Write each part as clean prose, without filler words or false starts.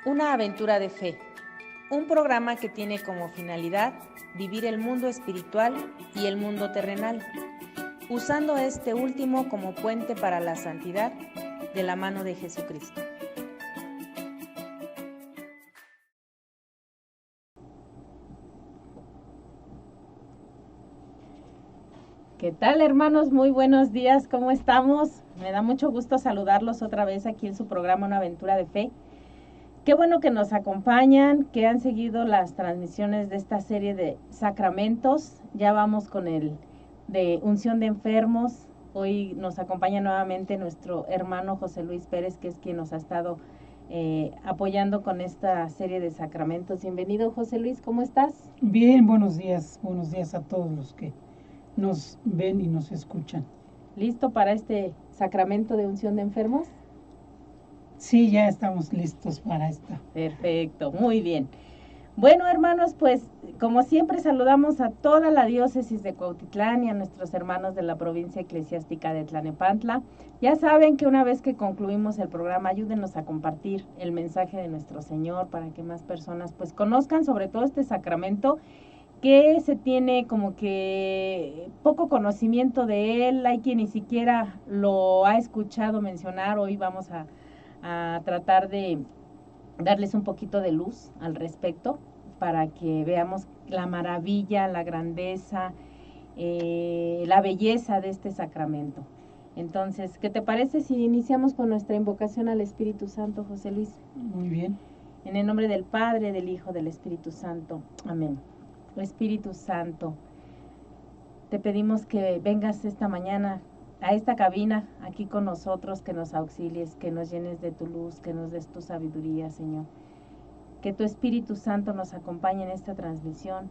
Una aventura de fe, un programa que tiene como finalidad vivir el mundo espiritual y el mundo terrenal, usando este último como puente para la santidad de la mano de Jesucristo. ¿Qué tal, hermanos? Muy buenos días, ¿cómo estamos? Me da mucho gusto saludarlos otra vez aquí en su programa Una aventura de fe. Qué bueno que nos acompañan, que han seguido las transmisiones de esta serie de sacramentos. Ya vamos con el de unción de enfermos. Hoy nos acompaña nuevamente nuestro hermano José Luis Pérez, que es quien nos ha estado apoyando con esta serie de sacramentos. Bienvenido, José Luis, ¿cómo estás? Bien, buenos días a todos los que nos ven y nos escuchan. ¿Listo para este sacramento de unción de enfermos? Sí, ya estamos listos para esto. Perfecto, muy bien. Bueno, hermanos, pues como siempre saludamos a toda la diócesis de Cuautitlán y a nuestros hermanos de la provincia eclesiástica de Tlanepantla. Ya saben que una vez que concluimos el programa, ayúdenos a compartir el mensaje de nuestro Señor para que más personas pues conozcan sobre todo este sacramento que se tiene como que poco conocimiento de él. Hay quien ni siquiera lo ha escuchado mencionar. Hoy vamos a tratar de darles un poquito de luz al respecto para que veamos la maravilla, la grandeza, la belleza de este sacramento. Entonces, ¿qué te parece si iniciamos con nuestra invocación al Espíritu Santo, José Luis? Muy bien. En el nombre del Padre, del Hijo, del Espíritu Santo. Amén. Espíritu Santo, te pedimos que vengas esta mañana a esta cabina, aquí con nosotros, que nos auxilies, que nos llenes de tu luz, que nos des tu sabiduría, Señor. Que tu Espíritu Santo nos acompañe en esta transmisión,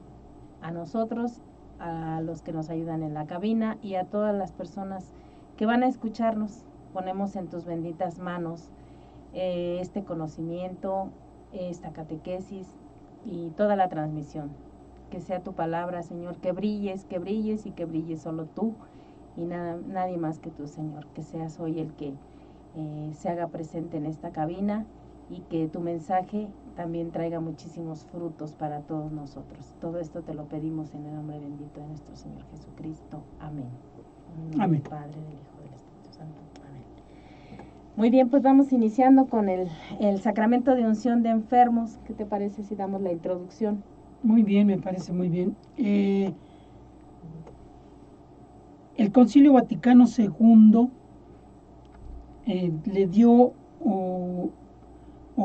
a nosotros, a los que nos ayudan en la cabina y a todas las personas que van a escucharnos. Ponemos en tus benditas manos este conocimiento, esta catequesis y toda la transmisión. Que sea tu palabra, Señor, que brilles y que brilles solo tú y nadie más que tú, Señor. Que seas hoy el que se haga presente en esta cabina y que tu mensaje también traiga muchísimos frutos para todos nosotros. Todo esto te lo pedimos en el nombre bendito de nuestro Señor Jesucristo. Amén. En nombre del Padre, del Hijo, del Espíritu Santo. Amén. Muy bien, pues vamos iniciando con el sacramento de unción de enfermos. ¿Qué te parece si damos la introducción? Muy bien, me parece muy bien. El Concilio Vaticano II le dio o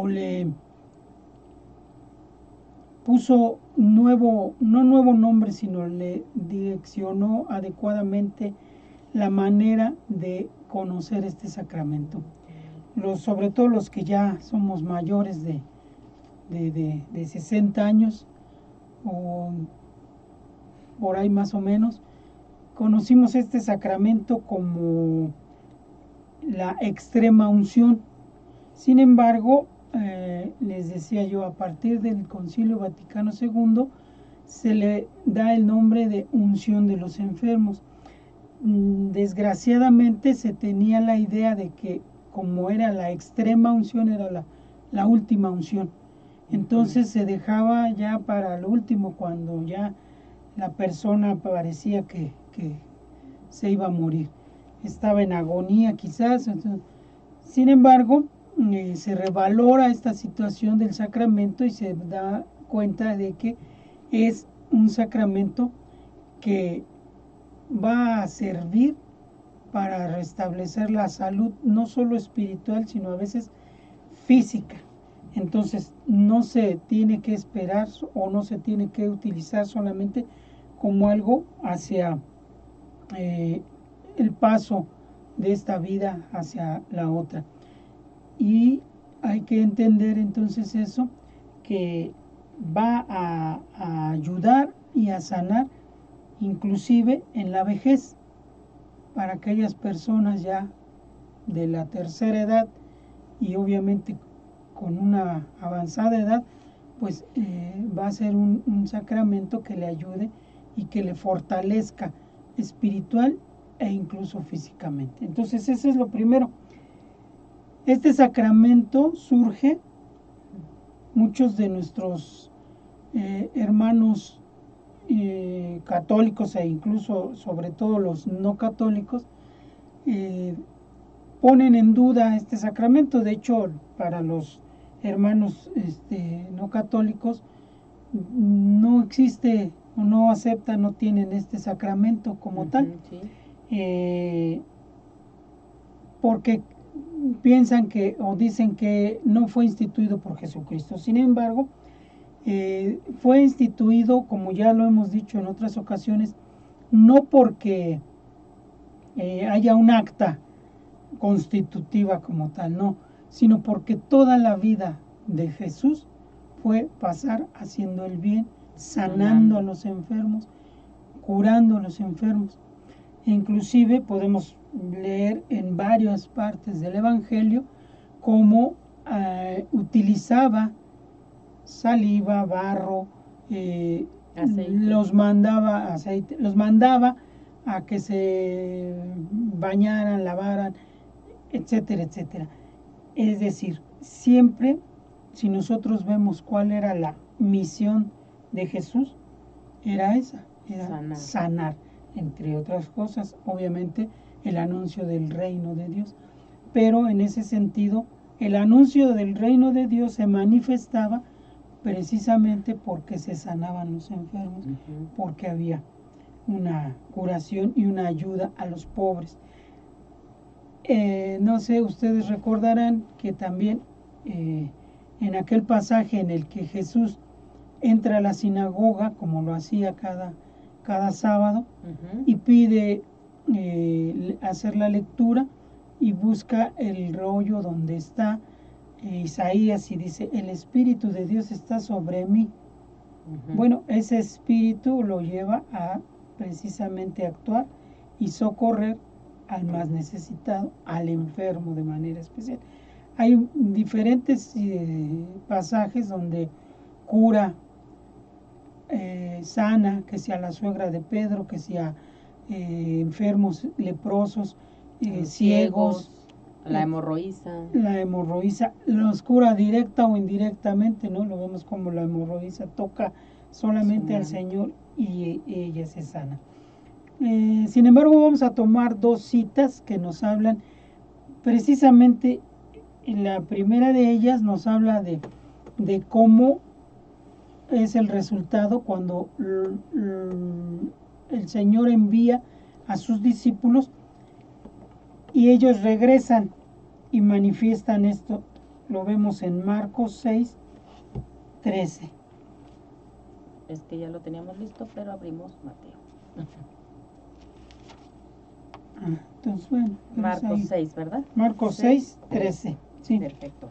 le puso no nuevo nombre, sino le direccionó adecuadamente la manera de conocer este sacramento. Sobre todo los que ya somos mayores de 60 años, o por ahí más o menos, conocimos este sacramento como la extrema unción. Sin embargo, les decía yo, a partir del Concilio Vaticano II se le da el nombre de unción de los enfermos. Desgraciadamente se tenía la idea de que como era la extrema unción, era la última unción. Entonces se dejaba ya para el último, cuando ya la persona parecía que se iba a morir. Estaba en agonía quizás. Sin embargo, se revalora esta situación del sacramento y se da cuenta de que es un sacramento que va a servir para restablecer la salud, no solo espiritual, sino a veces física. Entonces no se tiene que esperar o no se tiene que utilizar solamente como algo hacia el paso de esta vida hacia la otra. Y hay que entender entonces eso, que va a ayudar y a sanar inclusive en la vejez, para aquellas personas ya de la tercera edad y obviamente con una avanzada edad, pues va a ser un sacramento que le ayude y que le fortalezca espiritual e incluso físicamente. Entonces eso es lo primero. Este sacramento surge muchos de nuestros hermanos católicos e incluso sobre todo los no católicos ponen en duda este sacramento. De hecho, para los hermanos no católicos no existe o no aceptan, no tienen este sacramento como tal, sí. Porque piensan que o dicen que no fue instituido por Jesucristo. Sin embargo, fue instituido, como ya lo hemos dicho en otras ocasiones, no porque haya un acta constitutiva como tal, no, sino porque toda la vida de Jesús fue pasar haciendo el bien, sanando a los enfermos, curando a los enfermos. E inclusive podemos leer en varias partes del Evangelio cómo utilizaba saliva, barro, los mandaba a que se bañaran, lavaran, etcétera, etcétera. Es decir, siempre, si nosotros vemos cuál era la misión de Jesús, era esa, era sanar, entre otras cosas, obviamente, el anuncio del reino de Dios. Pero en ese sentido, el anuncio del reino de Dios se manifestaba precisamente porque se sanaban los enfermos, porque había una curación y una ayuda a los pobres. No sé, ustedes recordarán que también en aquel pasaje en el que Jesús entra a la sinagoga, como lo hacía cada sábado, y pide hacer la lectura y busca el rollo donde está Isaías y dice, el Espíritu de Dios está sobre mí. Bueno, ese espíritu lo lleva a precisamente actuar y socorrer al más necesitado, al enfermo de manera especial. Hay diferentes pasajes donde cura, sana, que sea la suegra de Pedro, que sea enfermos leprosos, ciegos, la hemorroísa. La hemorroísa los cura directa o indirectamente, ¿no? Lo vemos como la hemorroísa toca solamente al Señor y ella se sana. Sin embargo, vamos a tomar dos citas que nos hablan precisamente. La primera de ellas nos habla de cómo es el resultado cuando el Señor envía a sus discípulos y ellos regresan y manifiestan esto. Lo vemos en Marcos 6, 13. Es que ya lo teníamos listo, pero abrimos Mateo. Entonces, bueno. Marcos 6, ¿verdad? Marcos 6, 13. Sí. Perfecto.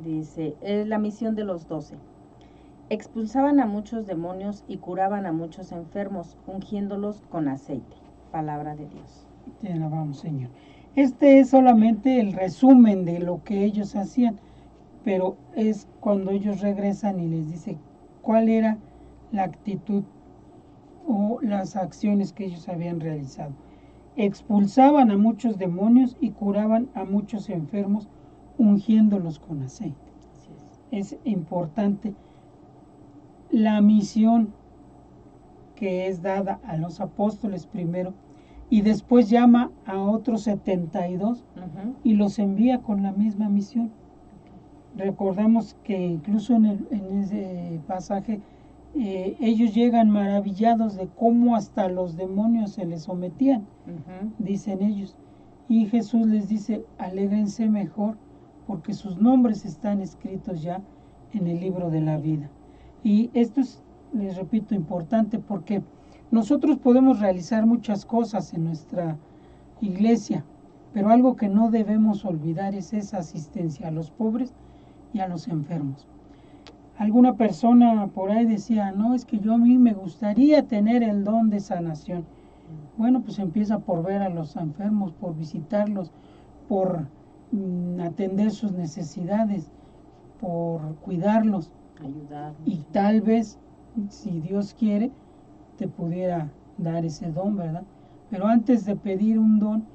Dice, es la misión de los 12. Expulsaban a muchos demonios y curaban a muchos enfermos, ungiéndolos con aceite. Palabra de Dios. Te alabamos, Señor. Este es solamente el resumen de lo que ellos hacían, pero es cuando ellos regresan y les dice cuál era la actitud o las acciones que ellos habían realizado. Expulsaban a muchos demonios y curaban a muchos enfermos, ungiéndolos con aceite. Es importante la misión que es dada a los apóstoles primero y después llama a otros 72 y los envía con la misma misión. Recordamos que incluso en ese pasaje ellos llegan maravillados de cómo hasta los demonios se les sometían, dicen ellos. Y Jesús les dice, alégrense mejor porque sus nombres están escritos ya en el libro de la vida. Y esto es, les repito, importante porque nosotros podemos realizar muchas cosas en nuestra iglesia, pero algo que no debemos olvidar es esa asistencia a los pobres y a los enfermos. Alguna persona por ahí decía, no, es que a mí me gustaría tener el don de sanación. Bueno, pues empieza por ver a los enfermos, por visitarlos, por atender sus necesidades, por cuidarlos. Ayudarlos. Y tal vez, si Dios quiere, te pudiera dar ese don, ¿verdad? Pero antes de pedir un don,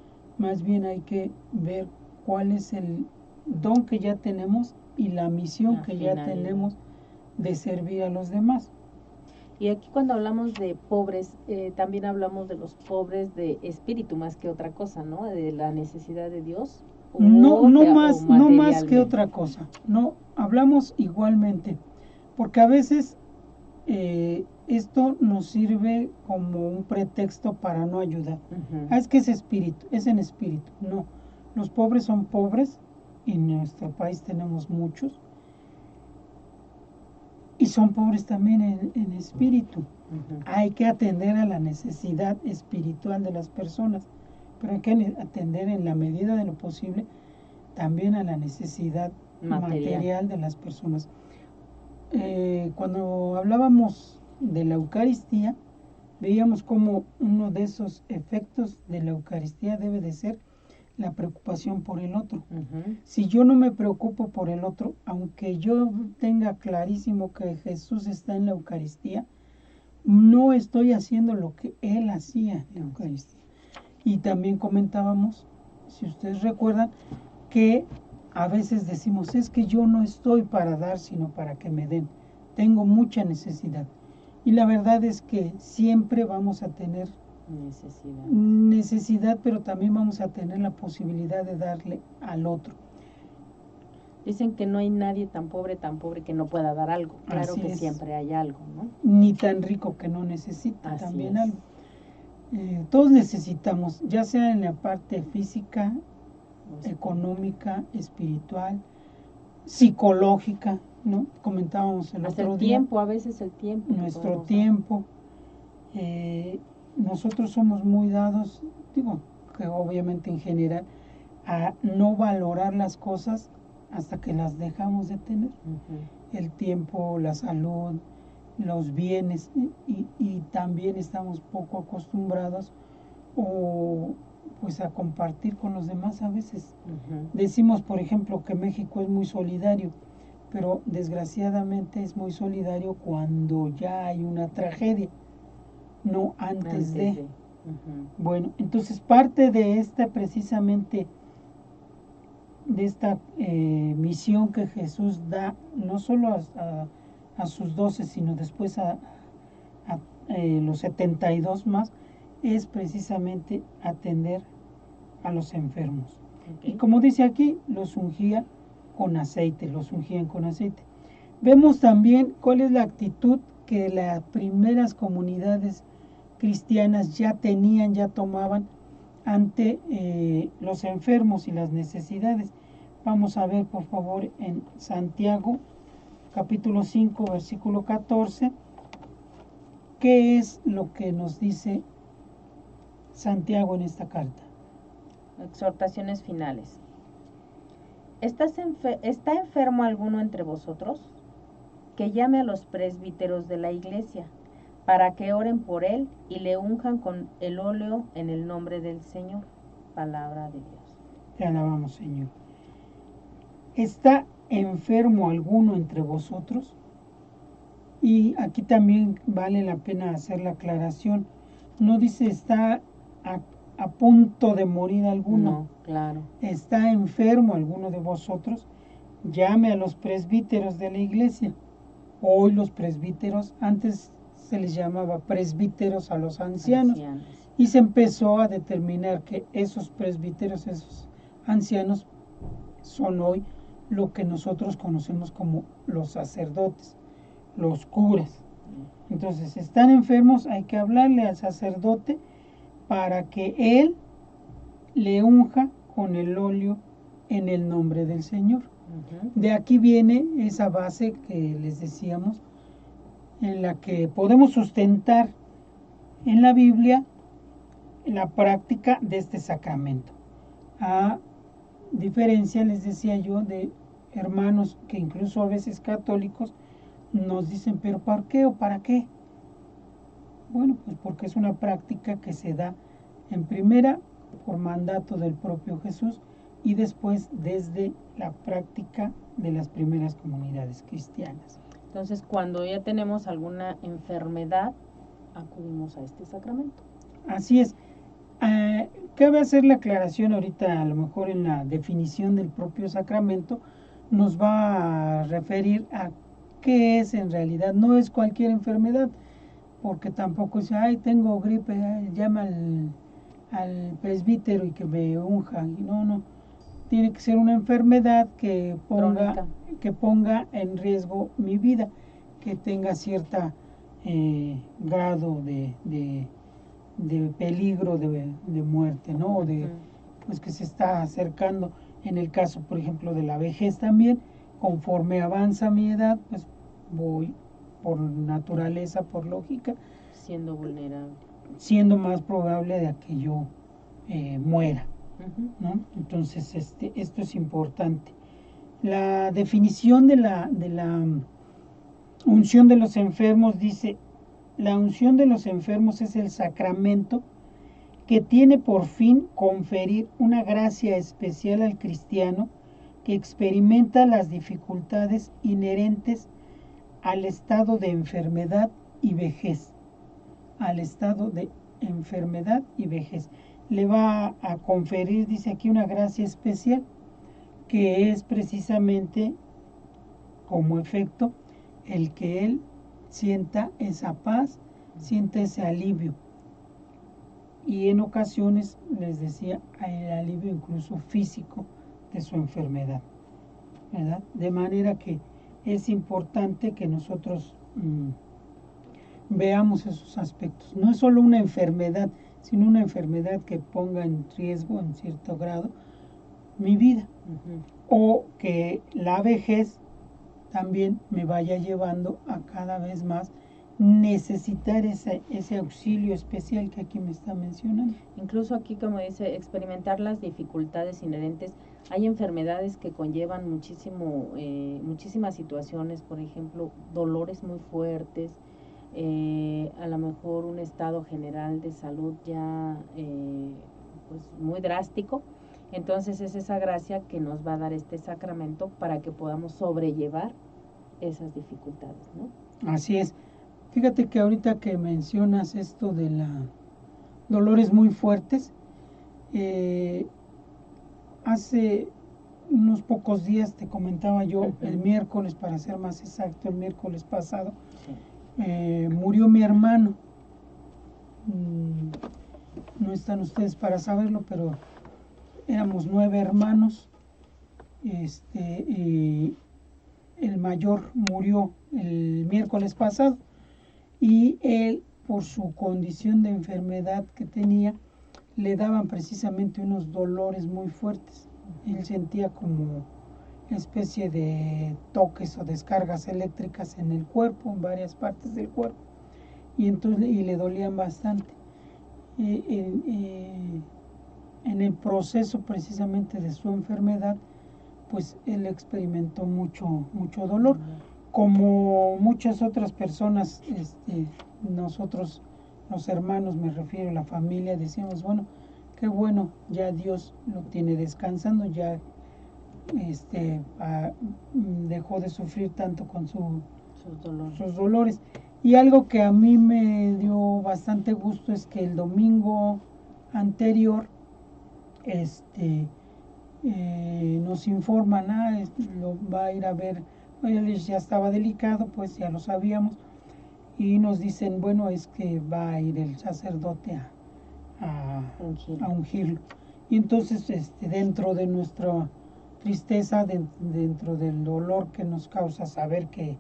más bien hay que ver cuál es el don que ya tenemos y la misión La que ya finalidad. tenemos de servir a los demás. Y aquí cuando hablamos de pobres, también hablamos de los pobres de espíritu más que otra cosa, ¿no? De la necesidad de Dios. No más que materialmente. otra cosa. No, hablamos igualmente, porque a veces esto nos sirve como un pretexto para no ayudar. Es que es espíritu, es en espíritu. No, los pobres son pobres, y en nuestro país tenemos muchos, y son pobres también en espíritu. Hay que atender a la necesidad espiritual de las personas, pero hay que atender en la medida de lo posible también a la necesidad material de las personas. Cuando hablábamos de la Eucaristía, veíamos como uno de esos efectos de la Eucaristía debe de ser la preocupación por el otro. Si yo no me preocupo por el otro, aunque yo tenga clarísimo que Jesús está en la Eucaristía, no estoy haciendo lo que Él hacía en la Eucaristía. Y también comentábamos, si ustedes recuerdan, que a veces decimos, es que yo no estoy para dar, sino para que me den. Tengo mucha necesidad. Y la verdad es que siempre vamos a tener necesidad, pero también vamos a tener la posibilidad de darle al otro. Dicen que no hay nadie tan pobre que no pueda dar algo. Claro Así que es. Siempre hay algo, ¿no? Ni tan rico que no necesita Así también es. algo. Todos necesitamos, ya sea en la parte física, económica, espiritual, psicológica, ¿no? Comentábamos el Hasta otro el día. tiempo, a veces el tiempo. Nuestro tiempo. Nosotros somos muy dados, digo, que obviamente en general, a no valorar las cosas hasta que las dejamos de tener. El tiempo, la salud, los bienes, y también estamos poco acostumbrados pues a compartir con los demás a veces. Decimos, por ejemplo, que México es muy solidario, pero desgraciadamente es muy solidario cuando ya hay una tragedia, no antes de. Bueno, entonces parte de esta precisamente, de esta misión que Jesús da, no solo a sus 12, sino después a los 72 más, es precisamente atender a los enfermos. Y como dice aquí, los ungían con aceite. Vemos también cuál es la actitud que las primeras comunidades cristianas ya tenían, ya tomaban ante los enfermos y las necesidades. Vamos a ver, por favor, en Santiago, capítulo 5, versículo 14, qué es lo que nos dice Santiago en esta carta. Exhortaciones finales. ¿Está enfermo alguno entre vosotros? Que llame a los presbíteros de la iglesia, para que oren por él y le unjan con el óleo en el nombre del Señor. Palabra de Dios. Te alabamos, Señor. ¿Está enfermo alguno entre vosotros? Y aquí también vale la pena hacer la aclaración. No dice está a punto de morir alguno. No, claro. ¿Está enfermo alguno de vosotros? Llame a los presbíteros de la iglesia. Hoy los presbíteros, antes se les llamaba presbíteros a los ancianos. Y se empezó a determinar que esos presbíteros, esos ancianos, son hoy lo que nosotros conocemos como los sacerdotes, los curas. Entonces, están enfermos, hay que hablarle al sacerdote para que él le unja con el óleo en el nombre del Señor. De aquí viene esa base que les decíamos, en la que podemos sustentar en la Biblia la práctica de este sacramento. A diferencia, les decía yo, de hermanos que incluso a veces católicos nos dicen, pero ¿por qué o para qué? Bueno, pues porque es una práctica que se da en primera por mandato del propio Jesús y después desde la práctica de las primeras comunidades cristianas. Entonces, cuando ya tenemos alguna enfermedad, acudimos a este sacramento. Así es. Cabe hacer la aclaración ahorita, a lo mejor en la definición del propio sacramento, nos va a referir a qué es en realidad. No es cualquier enfermedad, porque tampoco es, ay, tengo gripe, ay, llama al presbítero y que me unja. No. Tiene que ser una enfermedad que ponga en riesgo mi vida, que tenga cierta grado de peligro de muerte, ¿no? O de, pues que se está acercando. En el caso, por ejemplo, de la vejez también, conforme avanza mi edad, pues voy por naturaleza, por lógica, siendo vulnerable, siendo más probable de que yo muera, ¿no? Entonces, esto es importante. La definición de la unción de los enfermos dice: la unción de los enfermos es el sacramento que tiene por fin conferir una gracia especial al cristiano que experimenta las dificultades inherentes al estado de enfermedad y vejez. Al estado de enfermedad y vejez. Le va a conferir, dice aquí, una gracia especial, que es precisamente como efecto el que él sienta esa paz, sienta ese alivio. Y en ocasiones, les decía, el alivio incluso físico de su enfermedad, ¿verdad? De manera que es importante que nosotros veamos esos aspectos. No es solo una enfermedad, sino una enfermedad que ponga en riesgo, en cierto grado, mi vida. O que la vejez también me vaya llevando a cada vez más necesitar ese auxilio especial que aquí me está mencionando. Incluso aquí, como dice, experimentar las dificultades inherentes. Hay enfermedades que conllevan muchísimas situaciones, por ejemplo, dolores muy fuertes, a lo mejor un estado general de salud ya pues muy drástico. Entonces es esa gracia que nos va a dar este sacramento para que podamos sobrellevar esas dificultades, ¿no? Así es. Fíjate que ahorita que mencionas esto de dolores muy fuertes, hace unos pocos días te comentaba yo, el miércoles, para ser más exacto, el miércoles pasado, murió mi hermano. No están ustedes para saberlo, pero éramos 9 hermanos, y el mayor murió el miércoles pasado, y él, por su condición de enfermedad que tenía, le daban precisamente unos dolores muy fuertes. Él sentía como especie de toques o descargas eléctricas en el cuerpo, en varias partes del cuerpo, y le dolían bastante. En el proceso precisamente de su enfermedad, pues él experimentó mucho dolor, como muchas otras personas. Nosotros, los hermanos, me refiero a la familia, decíamos, bueno, qué bueno, ya Dios lo tiene descansando, ya dejó de sufrir tanto con sus dolores. Y algo que a mí me dio bastante gusto es que el domingo anterior nos informan, lo va a ir a ver, él ya estaba delicado, pues ya lo sabíamos, y nos dicen, bueno, es que va a ir el sacerdote a ungirlo. Y entonces, dentro de nuestra tristeza, dentro del dolor que nos causa saber que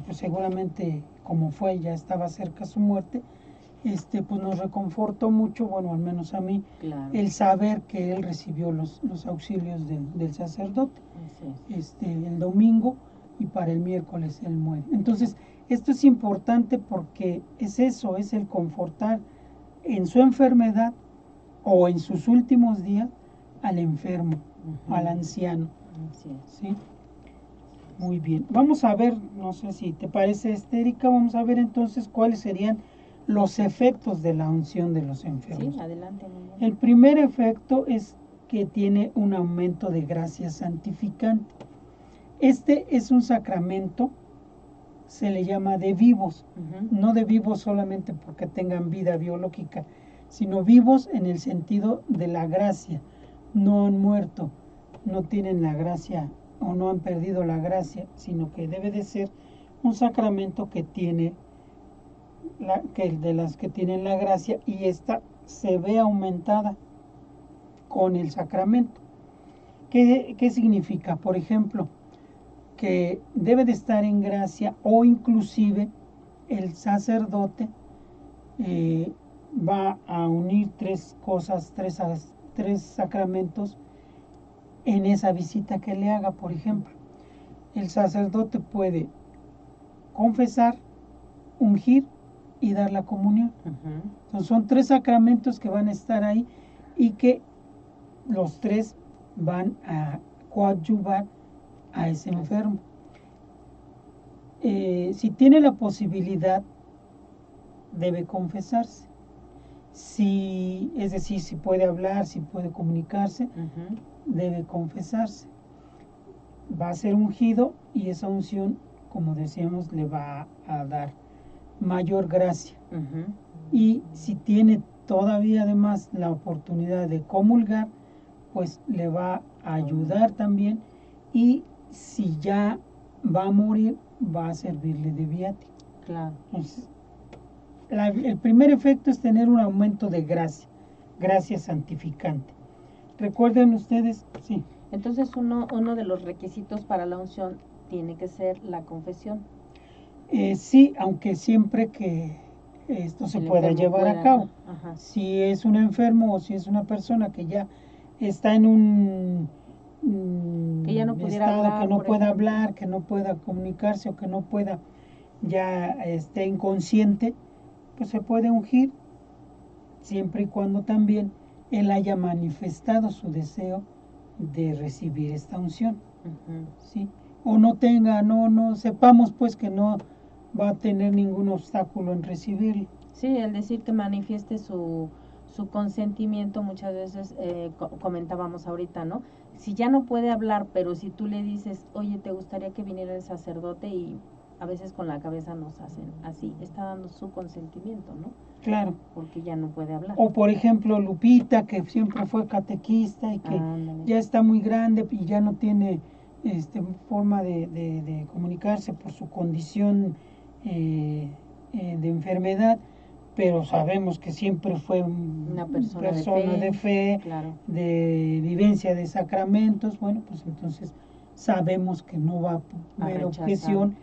pues seguramente, como fue, ya estaba cerca su muerte, pues nos reconfortó mucho, bueno, al menos a mí, claro, el saber que él recibió los auxilios del sacerdote. El domingo, y para el miércoles él muere. Entonces, esto es importante porque es eso, es el confortar en su enfermedad o en sus últimos días al enfermo, al anciano. ¿Sí? Muy bien. Vamos a ver, no sé si te parece, Erika, vamos a ver entonces cuáles serían los efectos de la unción de los enfermos. Sí, adelante. El primer efecto es que tiene un aumento de gracia santificante. Este es un sacramento, se le llama de vivos, no de vivos solamente porque tengan vida biológica, sino vivos en el sentido de la gracia. No han muerto, no tienen la gracia o no han perdido la gracia, sino que debe de ser un sacramento que tiene de las que tienen la gracia, y esta se ve aumentada con el sacramento. ¿Qué significa? Por ejemplo, que debe de estar en gracia, o inclusive el sacerdote va a unir tres cosas, tres sacramentos en esa visita que le haga. Por ejemplo, el sacerdote puede confesar, ungir y dar la comunión. Entonces son tres sacramentos que van a estar ahí y que los tres van a coadyuvar a ese enfermo. Si tiene la posibilidad, debe confesarse. Es decir, si puede hablar, si puede comunicarse, debe confesarse. Va a ser ungido, y esa unción, como decíamos, le va a dar mayor gracia. Y si tiene todavía además la oportunidad de comulgar, pues le va a ayudar también, y si ya va a morir, va a servirle de viático. Claro. Entonces, el primer efecto es tener un aumento de gracia santificante. Recuerden ustedes, sí. Entonces uno de los requisitos para la unción tiene que ser la confesión. Sí, aunque siempre que esto se pueda llevar a cabo. Si es un enfermo o si es una persona que ya está en un que ya no pudiera estado hablar, que no pueda hablar, que no pueda comunicarse, o que no pueda, ya esté inconsciente, pues se puede ungir, siempre y cuando también él haya manifestado su deseo de recibir esta unción. ¿Sí? O no sepamos pues que no va a tener ningún obstáculo en recibirlo. Sí, el decir que manifieste su consentimiento. Muchas veces comentábamos ahorita, ¿no? Si ya no puede hablar, pero si tú le dices, oye, ¿te gustaría que viniera el sacerdote? Y a veces con la cabeza nos hacen así, está dando su consentimiento, ¿no? Claro. Porque ya no puede hablar. O por ejemplo Lupita, que siempre fue catequista y que ya está muy grande y ya no tiene forma de comunicarse por su condición de enfermedad, pero sabemos que siempre fue una persona de fe, claro, de vivencia de sacramentos. Bueno, pues entonces sabemos que no va a haber objeción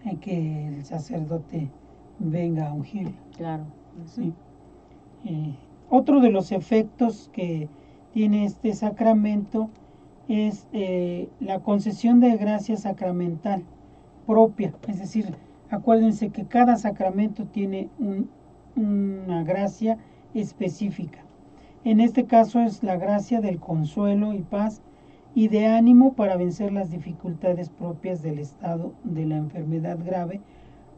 en que el sacerdote venga a ungir. Claro. Sí. Otro de los efectos que tiene este sacramento es la concesión de gracia sacramental propia. Es decir, acuérdense que cada sacramento tiene una gracia específica. En este caso es la gracia del consuelo y paz y de ánimo para vencer las dificultades propias del estado de la enfermedad grave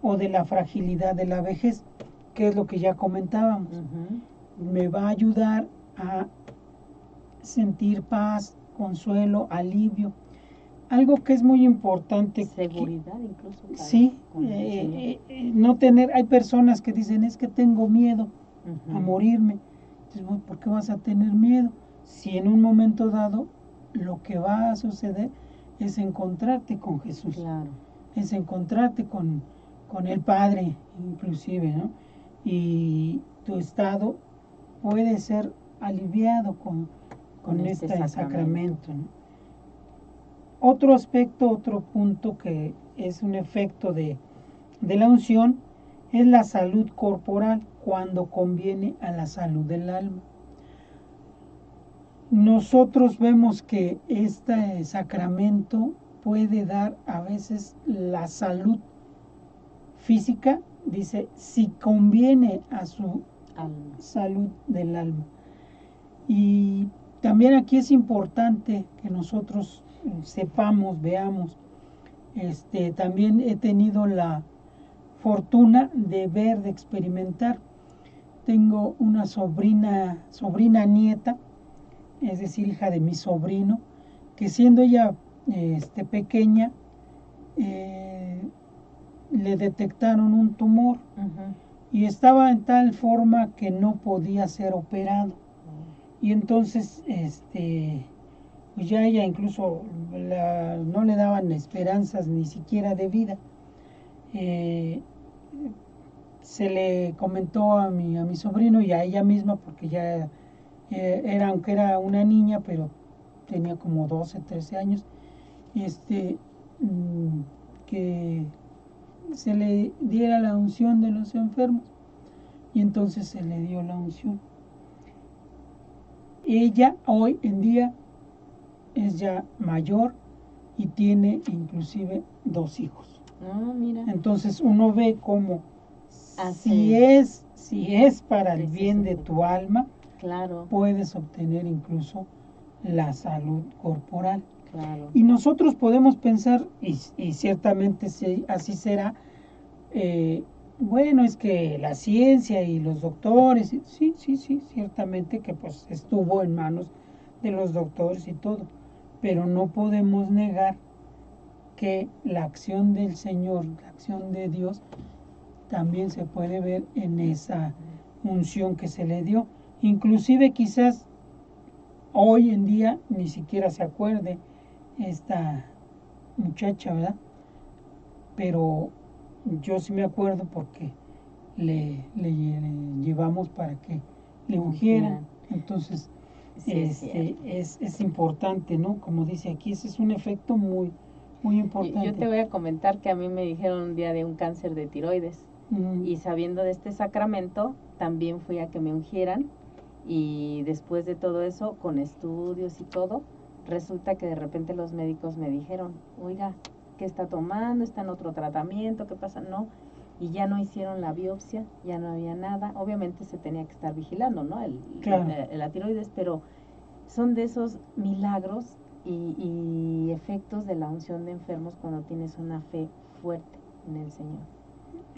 o de la fragilidad de la vejez, que es lo que ya comentábamos. Me va a ayudar a sentir paz, consuelo, alivio. Algo que es muy importante. Seguridad incluso. Sí, no tener, hay personas que dicen, es que tengo miedo a morirme. Entonces, ¿por qué vas a tener miedo? Si en un momento dado lo que va a suceder es encontrarte con Jesús. Claro. Es encontrarte con el Padre, inclusive, ¿no? Y tu estado puede ser aliviado con este sacramento, ¿no? Otro aspecto, otro punto que es un efecto de la unción es la salud corporal, cuando conviene a la salud del alma. Nosotros vemos que este sacramento puede dar a veces la salud física, dice, si conviene a su salud del alma. Y también aquí es importante que nosotros sepamos, veamos. También he tenido la fortuna de ver, de experimentar. Tengo una sobrina nieta, es decir, hija de mi sobrino, que siendo ella pequeña, le detectaron un tumor y estaba en tal forma que no podía ser operado. Y entonces, pues ya ella incluso no le daban esperanzas ni siquiera de vida. Se le comentó a mi sobrino y a ella misma, porque ya aunque era una niña, pero tenía como 12, 13 años, que se le diera la unción de los enfermos. Y entonces se le dio la unción. Ella hoy en día es ya mayor y tiene inclusive 2 hijos. Mira. Entonces uno ve cómo si es para el bien de tu alma, claro, puedes obtener incluso la salud corporal. Claro. Y nosotros podemos pensar, y ciertamente así será, bueno, es que la ciencia y los doctores, sí, ciertamente que pues estuvo en manos de los doctores y todo, pero no podemos negar que la acción del Señor, la acción de Dios, también se puede ver en esa unción que se le dio. Inclusive quizás hoy en día ni siquiera se acuerde esta muchacha, ¿verdad? Pero yo sí me acuerdo porque le llevamos para que le ungieran. Entonces, sí, es importante, ¿no? Como dice aquí, ese es un efecto muy, muy importante. Yo te voy a comentar que a mí me dijeron un día de un cáncer de tiroides. Y sabiendo de este sacramento, también fui a que me ungieran. Y después de todo eso, con estudios y todo, resulta que de repente los médicos me dijeron, oiga, ¿qué está tomando? ¿Está en otro tratamiento? ¿Qué pasa? No. Y ya no hicieron la biopsia, ya no había nada. Obviamente se tenía que estar vigilando, ¿no? La tiroides, pero son de esos milagros y efectos de la unción de enfermos cuando tienes una fe fuerte en el Señor.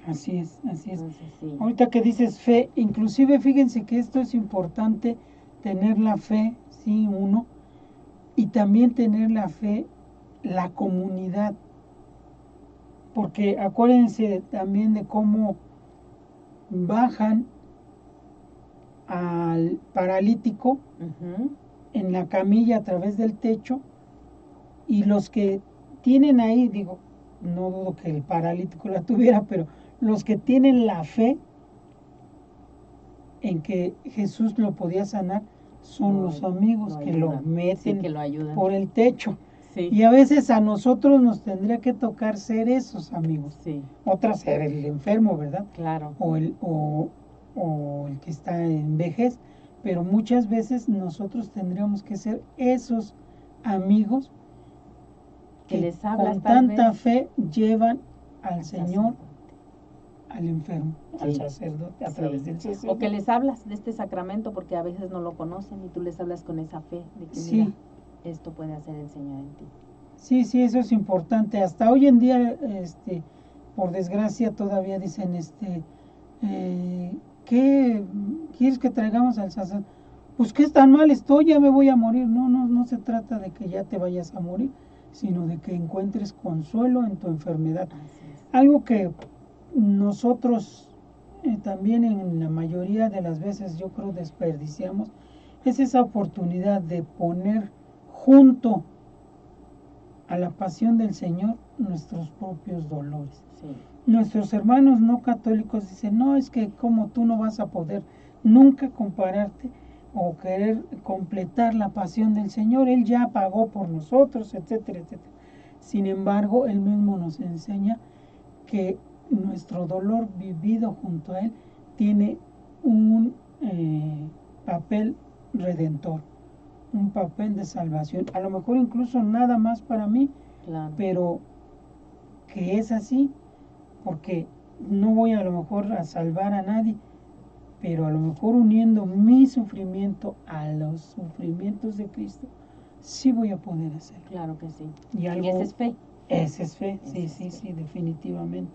Así es. Entonces, sí. Ahorita que dices fe, inclusive fíjense que esto es importante, tener la fe, sí, uno, y también tener la fe, la comunidad, porque acuérdense también de cómo bajan al paralítico en la camilla a través del techo, y los que tienen ahí, digo, no dudo que el paralítico la tuviera, pero los que tienen la fe en que Jesús lo podía sanar son los amigos que lo meten por el techo. Sí. Y a veces a nosotros nos tendría que tocar ser esos amigos. Sí. Otra ser el enfermo, ¿verdad? Claro. O el que está en vejez. Pero muchas veces nosotros tendríamos que ser esos amigos que les hablas, con tanta fe llevan al Señor, al enfermo, al sacerdote, a través del sacerdote. O que les hablas de este sacramento porque a veces no lo conocen y tú les hablas con esa fe de que mira, esto puede hacer el Señor en ti. Sí, eso es importante. Hasta hoy en día, por desgracia, todavía dicen, ¿qué quieres que traigamos al sacerdote? Pues qué tan mal estoy, ya me voy a morir. No se trata de que ya te vayas a morir, sino de que encuentres consuelo en tu enfermedad. Algo que nosotros también en la mayoría de las veces yo creo desperdiciamos es esa oportunidad de poner junto a la pasión del Señor nuestros propios dolores. Nuestros hermanos no católicos dicen, no, es que como tú no vas a poder nunca compararte o querer completar la pasión del Señor, Él ya pagó por nosotros, etcétera, etcétera. Sin embargo, Él mismo nos enseña que nuestro dolor vivido junto a Él tiene un papel redentor, un papel de salvación. A lo mejor incluso nada más para mí, pero que es así, porque no voy a lo mejor a salvar a nadie, pero a lo mejor uniendo mi sufrimiento a los sufrimientos de Cristo, sí voy a poder hacerlo. Claro que sí. Y esa es fe. Esa es fe, sí, definitivamente.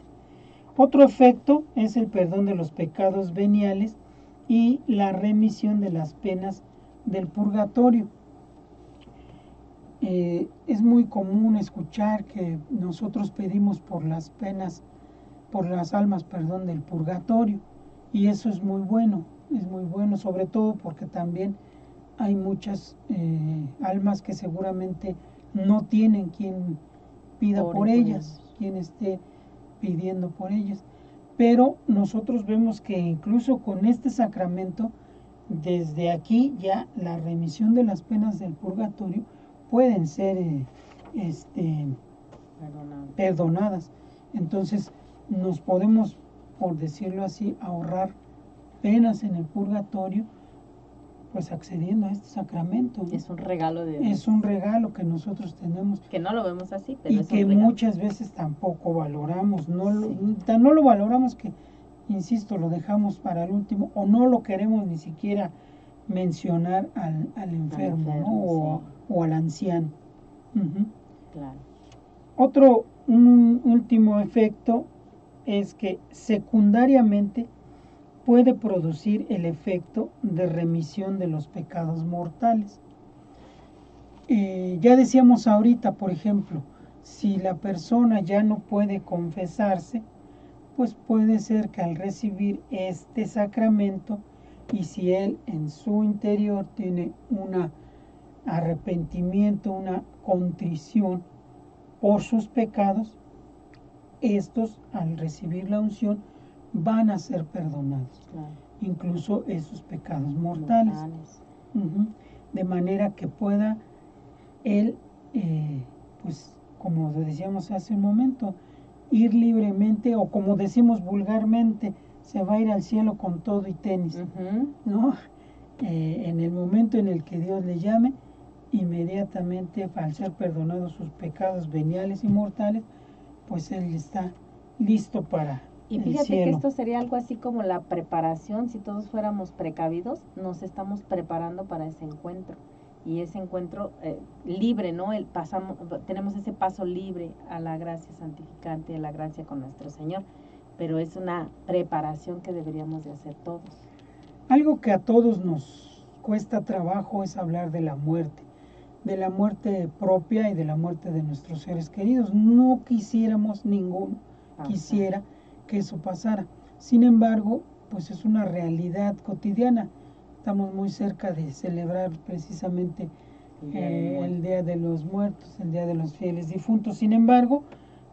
Otro efecto es el perdón de los pecados veniales y la remisión de las penas del purgatorio. Es muy común escuchar que nosotros pedimos por las penas, por las almas, del purgatorio. Y eso es muy bueno, sobre todo porque también hay muchas almas que seguramente no tienen quien pida por ellas, quien esté pidiendo por ellas. Pero nosotros vemos que incluso con este sacramento, desde aquí ya la remisión de las penas del purgatorio pueden ser perdonadas. Entonces nos podemos, por decirlo así, ahorrar penas en el purgatorio, pues accediendo a este sacramento, ¿no? Es un regalo de Dios. Es un regalo que nosotros tenemos. Que no lo vemos así, pero y es que un regalo. Muchas veces tampoco valoramos. No lo valoramos que, insisto, lo dejamos para el último o no lo queremos ni siquiera mencionar al enfermo, ¿no? O al anciano. Claro. Un último efecto es que secundariamente puede producir el efecto de remisión de los pecados mortales. Ya decíamos ahorita, por ejemplo, si la persona ya no puede confesarse, pues puede ser que al recibir este sacramento, y si él en su interior tiene un arrepentimiento, una contrición por sus pecados, estos al recibir la unción van a ser perdonados, claro. Incluso esos pecados mortales. De manera que pueda él, pues como decíamos hace un momento, ir libremente, o como decimos vulgarmente, se va a ir al cielo con todo y tenis, ¿no? En el momento en el que Dios le llame, inmediatamente al ser perdonados sus pecados veniales y mortales, pues él está listo para y fíjate que esto sería algo así como la preparación. Si todos fuéramos precavidos, nos estamos preparando para ese encuentro, y ese encuentro libre, ¿no? Tenemos ese paso libre a la gracia santificante, a la gracia con nuestro Señor, pero es una preparación que deberíamos de hacer todos. Algo que a todos nos cuesta trabajo es hablar de la muerte propia y de la muerte de nuestros seres queridos. No quisiéramos, ninguno quisiera que eso pasara. Sin embargo, pues es una realidad cotidiana. Estamos muy cerca de celebrar precisamente el Día de los Muertos, el Día de los Fieles Difuntos. Sin embargo,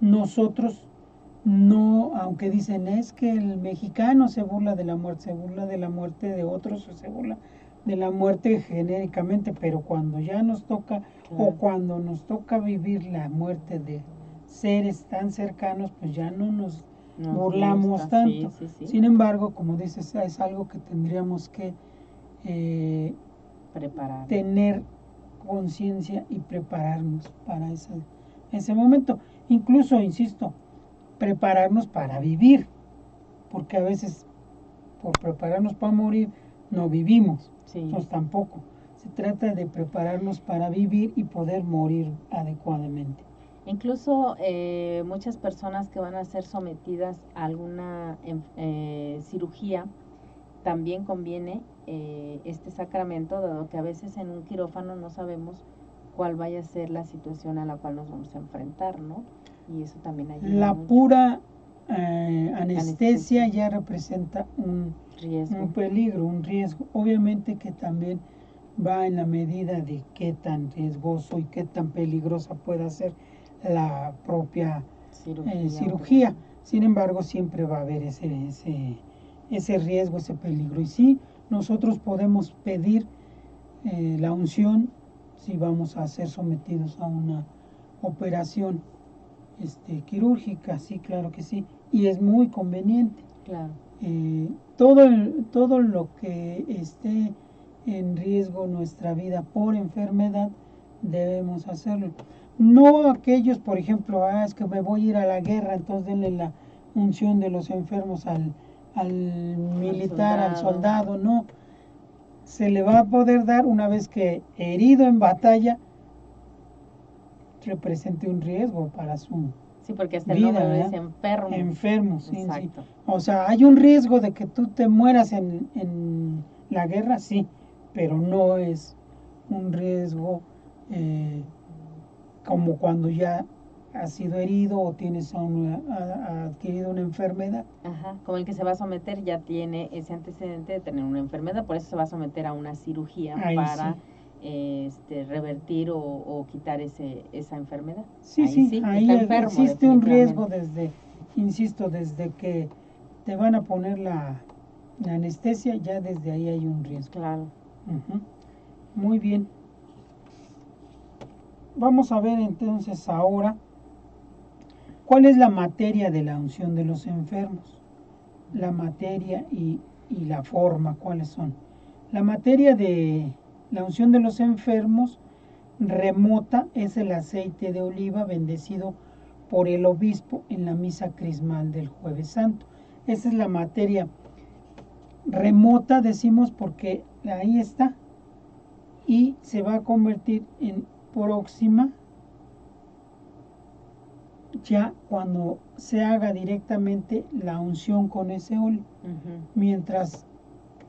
nosotros no, aunque dicen es que el mexicano se burla de la muerte de otros, o se burla de la muerte genéricamente, pero cuando ya nos toca, claro, o cuando nos toca vivir la muerte de seres tan cercanos, pues ya no nos burlamos tanto. Sí. Sin embargo, como dices, es algo que tendríamos que tener conciencia y prepararnos para ese momento. Incluso, insisto, prepararnos para vivir, porque a veces por prepararnos para morir no vivimos. Entonces tampoco. Se trata de prepararnos para vivir y poder morir adecuadamente. Incluso muchas personas que van a ser sometidas a alguna cirugía, también conviene este sacramento, dado que a veces en un quirófano no sabemos cuál vaya a ser la situación a la cual nos vamos a enfrentar, ¿no? Y eso también ayuda la mucho. Pura anestesia ya representa un peligro, un riesgo. Obviamente que también va en la medida de qué tan riesgoso y qué tan peligrosa pueda ser la propia cirugía. Sin embargo, siempre va a haber ese riesgo, ese peligro. Y sí, nosotros podemos pedir la unción si vamos a ser sometidos a una operación quirúrgica, sí, claro que sí, y es muy conveniente. Claro. Todo lo que esté en riesgo nuestra vida por enfermedad, debemos hacerlo. No aquellos, por ejemplo, es que me voy a ir a la guerra, entonces denle la unción de los enfermos al militar, al soldado, no. Se le va a poder dar una vez que herido en batalla represente un riesgo para su porque hasta vida, el nombre es enfermo. Enfermo, sí. O sea, hay un riesgo de que tú te mueras en la guerra, sí, pero no es un riesgo como cuando ya has sido herido o tienes ha adquirido una enfermedad. Ajá, como el que se va a someter ya tiene ese antecedente de tener una enfermedad, por eso se va a someter a una cirugía Ahí para sí. revertir o quitar esa enfermedad. Sí, ahí está enfermo, existe un riesgo definitivamente. insisto, desde que te van a poner la anestesia, ya desde ahí hay un riesgo. Claro. Ujú. Muy bien. Vamos a ver entonces ahora cuál es la materia de la unción de los enfermos. La materia y la forma, ¿cuáles son? La materia de la unción de los enfermos remota es el aceite de oliva bendecido por el obispo en la misa crismal del Jueves Santo. Esa es la materia remota, decimos, porque ahí está y se va a convertir en próxima ya cuando se haga directamente la unción con ese óleo. Mientras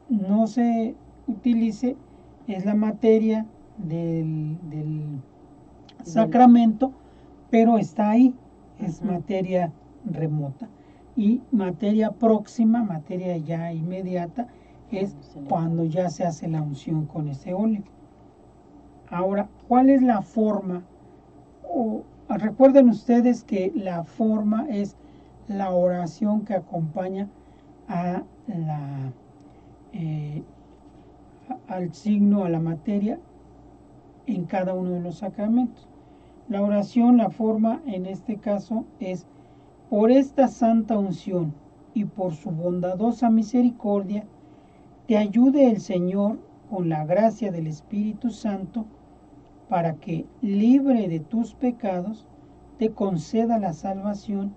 no se utilice, es la materia del sacramento, pero está ahí, es materia remota. Y materia próxima, materia ya inmediata, es cuando ya se hace la unción con ese óleo. Ahora, ¿cuál es la forma? Recuerden ustedes que la forma es la oración que acompaña a al signo, a la materia en cada uno de los sacramentos. La oración, la forma en este caso es: por esta santa unción y por su bondadosa misericordia, te ayude el Señor con la gracia del Espíritu Santo para que, libre de tus pecados, te conceda la salvación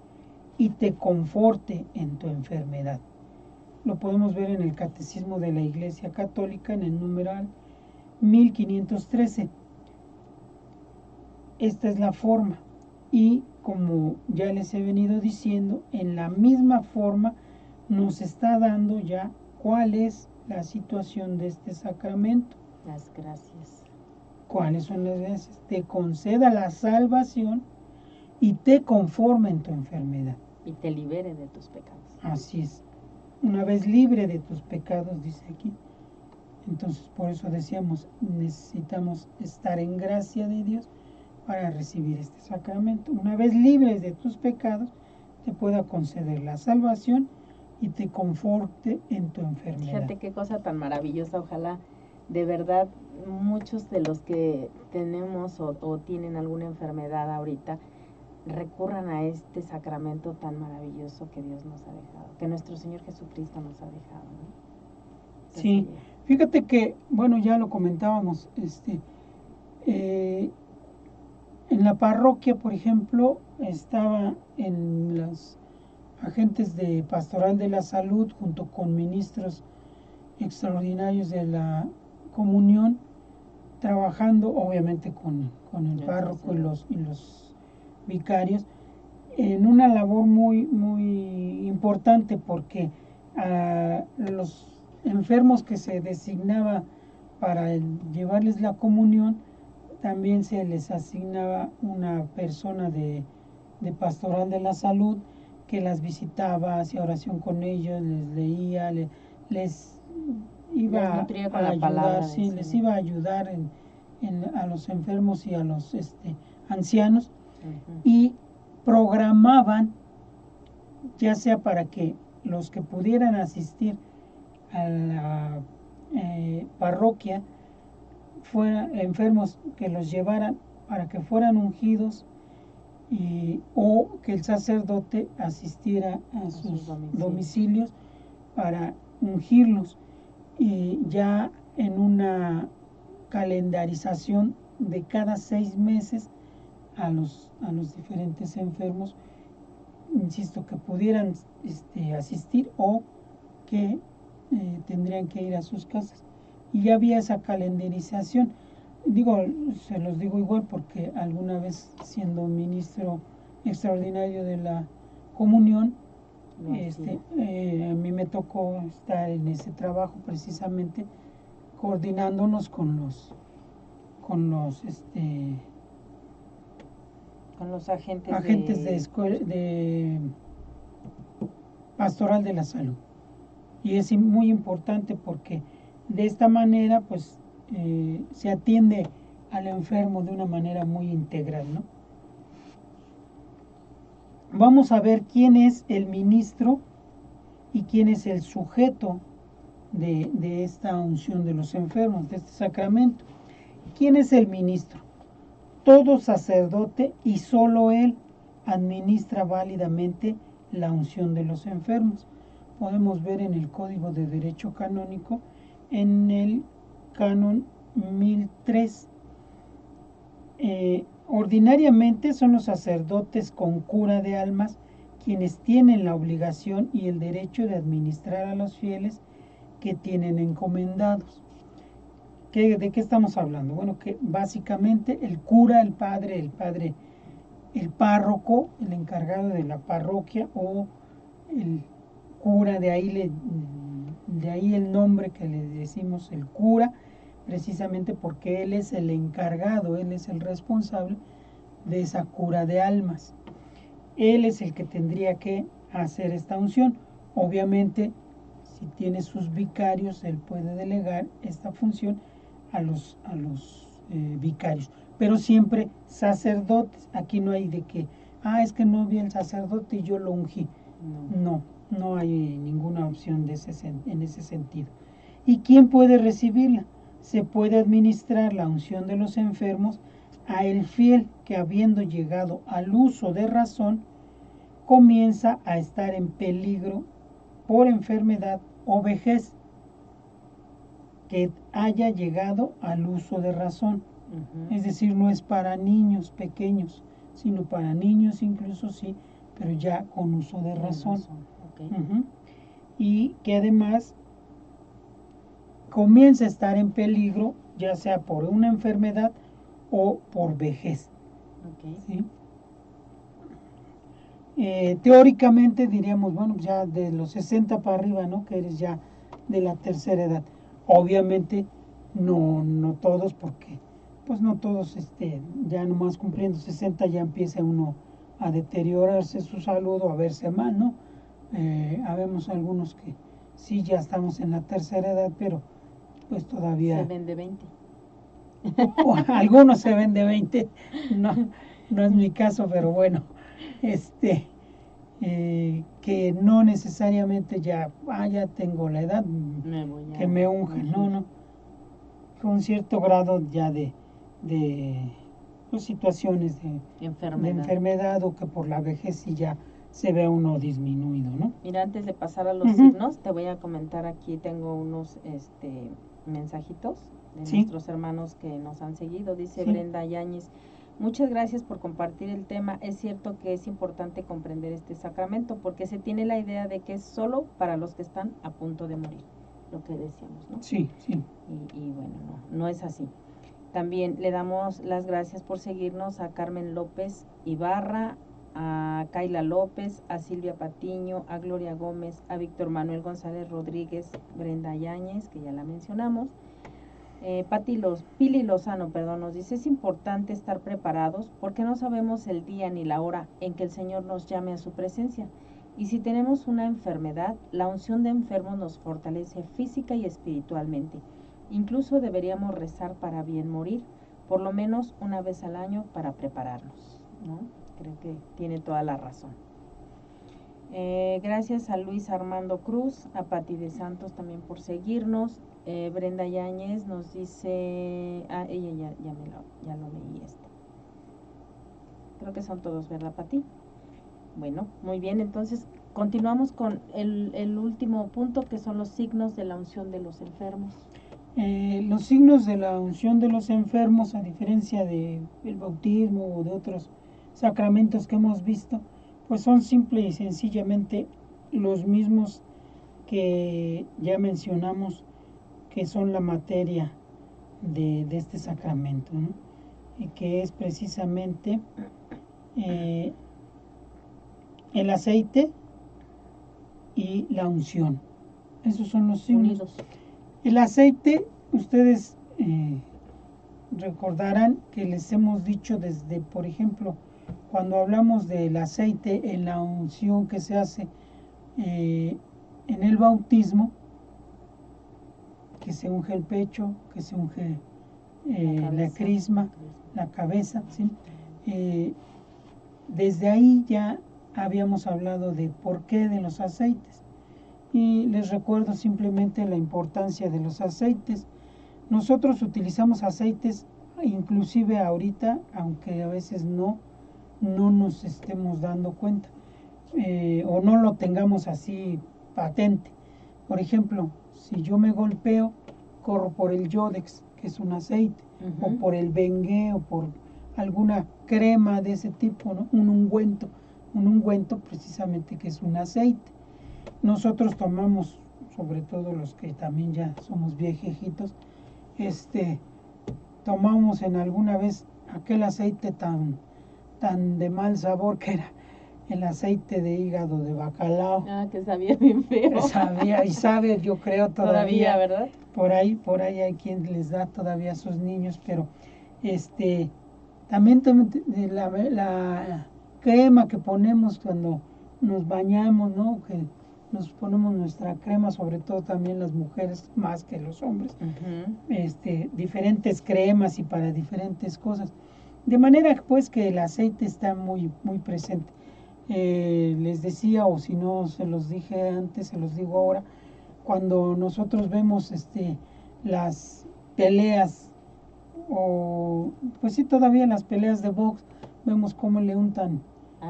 y te conforte en tu enfermedad. Lo podemos ver en el Catecismo de la Iglesia Católica en el numeral 1513. Esta es la forma y, como ya les he venido diciendo, en la misma forma nos está dando ya cuál es la situación de este sacramento. Las gracias. ¿Cuáles son las gracias? Te conceda la salvación y te conforme en tu enfermedad. Y te libere de tus pecados. Así es. Una vez libre de tus pecados, dice aquí. Entonces, por eso decíamos, necesitamos estar en gracia de Dios para recibir este sacramento. Una vez libres de tus pecados, te pueda conceder la salvación y te conforte en tu enfermedad. Fíjate qué cosa tan maravillosa. Ojalá de verdad muchos de los que tenemos o tienen alguna enfermedad ahorita recurran a este sacramento tan maravilloso que Dios nos ha dejado, que nuestro Señor Jesucristo nos ha dejado, ¿no? Sí, fíjate que, bueno, ya lo comentábamos, en la parroquia, por ejemplo, estaba en los agentes de Pastoral de la Salud junto con ministros extraordinarios de la comunión, trabajando obviamente con el párroco y los vicarios, en una labor muy, muy importante, porque a los enfermos que se designaba para llevarles la comunión, también se les asignaba una persona de Pastoral de la Salud que las visitaba, hacía oración con ellos, les leía, les iba a ayudar, sí, les iba a ayudar a los enfermos y a los ancianos, y programaban, ya sea para que los que pudieran asistir a la parroquia fueran enfermos, que los llevaran para que fueran ungidos, o que el sacerdote asistiera a sus domicilios para ungirlos, y ya en una calendarización de cada 6 meses a los diferentes enfermos, insisto, que pudieran asistir o que tendrían que ir a sus casas. Y ya había esa calendarización. Se los digo igual porque alguna vez, siendo ministro extraordinario de la comunión, a mí me tocó estar en ese trabajo, precisamente coordinándonos con los Con los agentes de pastoral de la salud. Y es muy importante porque de esta manera pues se atiende al enfermo de una manera muy integral, ¿no? Vamos a ver quién es el ministro y quién es el sujeto de esta unción de los enfermos, de este sacramento. ¿Quién es el ministro? Todo sacerdote y solo él administra válidamente la unción de los enfermos. Podemos ver en el Código de Derecho Canónico, en el canon 1003. Ordinariamente son los sacerdotes con cura de almas quienes tienen la obligación y el derecho de administrar a los fieles que tienen encomendados. ¿De qué estamos hablando? Bueno, que básicamente el cura, el párroco, el encargado de la parroquia o el cura, de ahí el nombre que le decimos el cura, precisamente porque él es el encargado, él es el responsable de esa cura de almas. Él es el que tendría que hacer esta unción. Obviamente, si tiene sus vicarios, él puede delegar esta función a los vicarios, pero siempre sacerdotes. Aquí no hay de que, es que no vi el sacerdote y yo lo ungí. No hay ninguna opción en ese sentido. ¿Y quién puede recibirla? Se puede administrar la unción de los enfermos a el fiel que, habiendo llegado al uso de razón, comienza a estar en peligro por enfermedad o vejez, que haya llegado al uso de razón. Es decir, no es para niños pequeños, sino para niños incluso sí, pero ya con uso de razón. Okay. Y que además comienza a estar en peligro, ya sea por una enfermedad o por vejez. Okay. ¿Sí? Teóricamente diríamos, bueno, ya de los 60 para arriba, ¿no? Que eres ya de la tercera edad. Obviamente no todos, porque pues no todos ya nomás cumpliendo 60 ya empieza uno a deteriorarse su salud o a verse mal, ¿no? Habemos algunos que sí ya estamos en la tercera edad, pero pues todavía... Se ven de 20. Algunos se ven de 20, no es mi caso, pero bueno, que no necesariamente ya tengo la edad que me unjan, no, con cierto grado ya de pues, situaciones de enfermedad o que por la vejez sí ya se ve uno disminuido, ¿no? Mira, antes de pasar a los signos, te voy a comentar aquí, tengo unos mensajitos de nuestros hermanos que nos han seguido. Dice Brenda Yáñez: muchas gracias por compartir el tema. Es cierto que es importante comprender este sacramento porque se tiene la idea de que es solo para los que están a punto de morir, lo que decíamos, ¿no? Sí. Y bueno, no es así. También le damos las gracias por seguirnos a Carmen López Ibarra, a Kaila López, a Silvia Patiño, a Gloria Gómez, a Víctor Manuel González Rodríguez, Brenda Yáñez, que ya la mencionamos. Pili Lozano, nos dice: es importante estar preparados porque no sabemos el día ni la hora en que el Señor nos llame a su presencia. Y si tenemos una enfermedad, la unción de enfermos nos fortalece física y espiritualmente. Incluso deberíamos rezar para bien morir, por lo menos una vez al año para prepararnos, ¿no? Creo que tiene toda la razón. Gracias a Luis Armando Cruz, a Pati de Santos también por seguirnos. Brenda Yáñez nos dice, ella ya lo leí Creo que son todos, ¿verdad, Pati? Bueno, muy bien, entonces continuamos con el último punto, que son los signos de la unción de los enfermos. Los signos de la unción de los enfermos, a diferencia del bautismo o de otros sacramentos que hemos visto, pues son simple y sencillamente los mismos que ya mencionamos, que son la materia de este sacramento, ¿no? Y que es precisamente el aceite y la unción. Esos son los signos. Unidos. El aceite, ustedes recordarán que les hemos dicho desde, por ejemplo, cuando hablamos del aceite en la unción que se hace en el bautismo, que se unge el pecho, que se unge la crisma, la cabeza, ¿sí? Desde ahí ya habíamos hablado de por qué de los aceites. Y les recuerdo simplemente la importancia de los aceites. Nosotros utilizamos aceites inclusive ahorita, aunque a veces no nos estemos dando cuenta o no lo tengamos así patente. Por ejemplo, si yo me golpeo, corro por el Yodex, que es un aceite, o por el Bengay, o por alguna crema de ese tipo, ¿no? Un ungüento precisamente que es un aceite. Nosotros tomamos, sobre todo los que también ya somos viejitos, tomamos en alguna vez aquel aceite tan de mal sabor que era el aceite de hígado de bacalao. Ah, que sabía bien feo. Sabía y sabe, yo creo todavía, ¿verdad? Por ahí hay quien les da todavía a sus niños, pero también la crema que ponemos cuando nos bañamos, ¿no? Que nos ponemos nuestra crema, sobre todo también las mujeres más que los hombres, diferentes cremas y para diferentes cosas. De manera pues que el aceite está muy, muy presente. Les decía, o si no se los dije antes, se los digo ahora, cuando nosotros vemos las peleas, o pues sí, todavía las peleas de box, vemos cómo le untan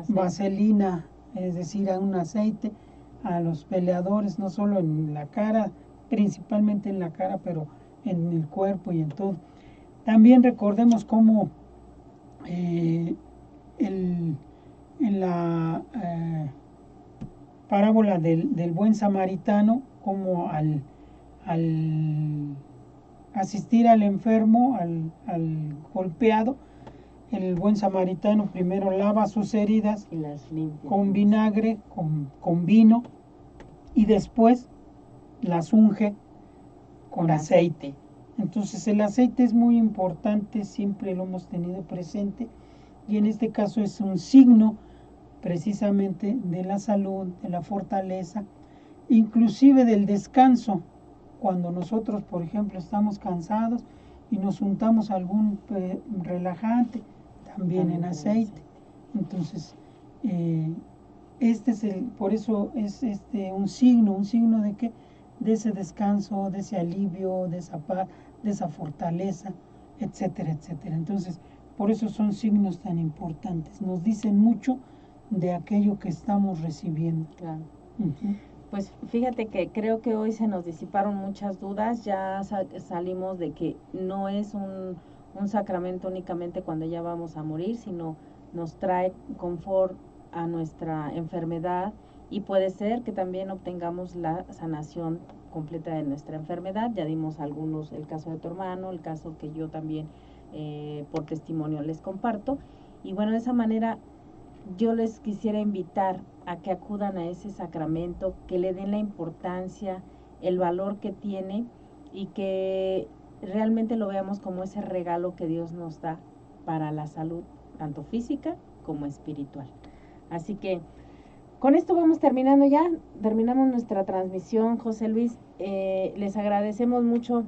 vaselina, es decir, a un aceite, a los peleadores, no solo en la cara, principalmente en la cara, pero en el cuerpo y en todo. También recordemos cómo en la parábola del buen samaritano, como al asistir al enfermo, al golpeado, el buen samaritano primero lava sus heridas y las limpia con vinagre, con vino, y después las unge con aceite. Entonces el aceite es muy importante, siempre lo hemos tenido presente, y en este caso es un signo precisamente de la salud, de la fortaleza, inclusive del descanso. Cuando nosotros, por ejemplo, estamos cansados y nos untamos algún relajante, también en aceite. Entonces, por eso es un signo de qué, de ese descanso, de ese alivio, de esa paz, de esa fortaleza, etcétera, etcétera. Entonces, por eso son signos tan importantes. Nos dicen mucho de aquello que estamos recibiendo. Claro. Pues fíjate que creo que hoy se nos disiparon muchas dudas, ya salimos de que no es un sacramento únicamente cuando ya vamos a morir, sino nos trae confort a nuestra enfermedad, y puede ser que también obtengamos la sanación completa de nuestra enfermedad. Ya dimos algunos, el caso de tu hermano, el caso que yo también por testimonio les comparto, y bueno, de esa manera yo les quisiera invitar a que acudan a ese sacramento, que le den la importancia, el valor que tiene, y que realmente lo veamos como ese regalo que Dios nos da para la salud, tanto física como espiritual. Así que con esto vamos terminando ya, terminamos nuestra transmisión, José Luis. Les agradecemos mucho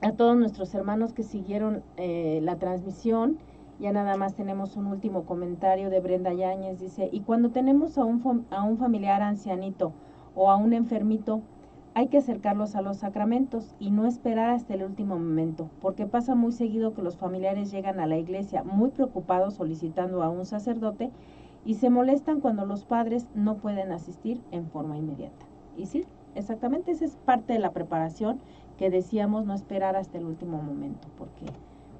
a todos nuestros hermanos que siguieron la transmisión. Ya nada más tenemos un último comentario de Brenda Yáñez, dice: y cuando tenemos a un familiar ancianito o a un enfermito, hay que acercarlos a los sacramentos y no esperar hasta el último momento, porque pasa muy seguido que los familiares llegan a la iglesia muy preocupados solicitando a un sacerdote y se molestan cuando los padres no pueden asistir en forma inmediata. Y sí, exactamente, esa es parte de la preparación que decíamos, no esperar hasta el último momento, porque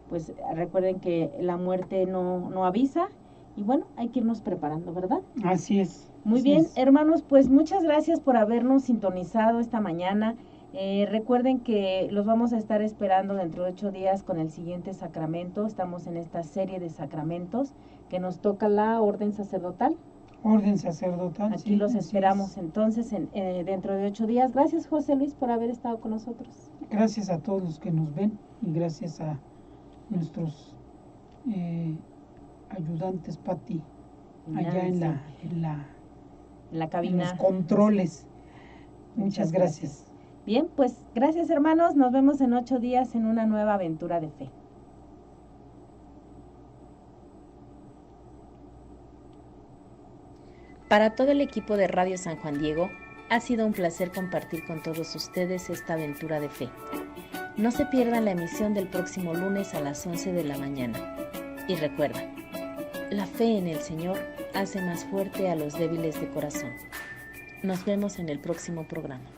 pues recuerden que la muerte no avisa, y bueno, hay que irnos preparando, ¿verdad? Así es. Muy así bien, es. hermanos, pues muchas gracias por habernos sintonizado esta mañana. Recuerden que los vamos a estar esperando dentro de 8 días con el siguiente sacramento. Estamos en esta serie de sacramentos que nos toca la orden sacerdotal. Orden sacerdotal. Aquí sí, los esperamos entonces dentro de 8 días. Gracias, José Luis, por haber estado con nosotros. Gracias a todos los que nos ven y gracias a nuestros ayudantes, Pati allá en la cabina. En los controles. Muchas gracias. Bien, pues gracias hermanos, nos vemos en 8 días en una nueva aventura de fe. Para todo el equipo de Radio San Juan Diego, ha sido un placer compartir con todos ustedes esta aventura de fe. No se pierdan la emisión del próximo lunes a las 11 de la mañana. Y recuerda, la fe en el Señor hace más fuerte a los débiles de corazón. Nos vemos en el próximo programa.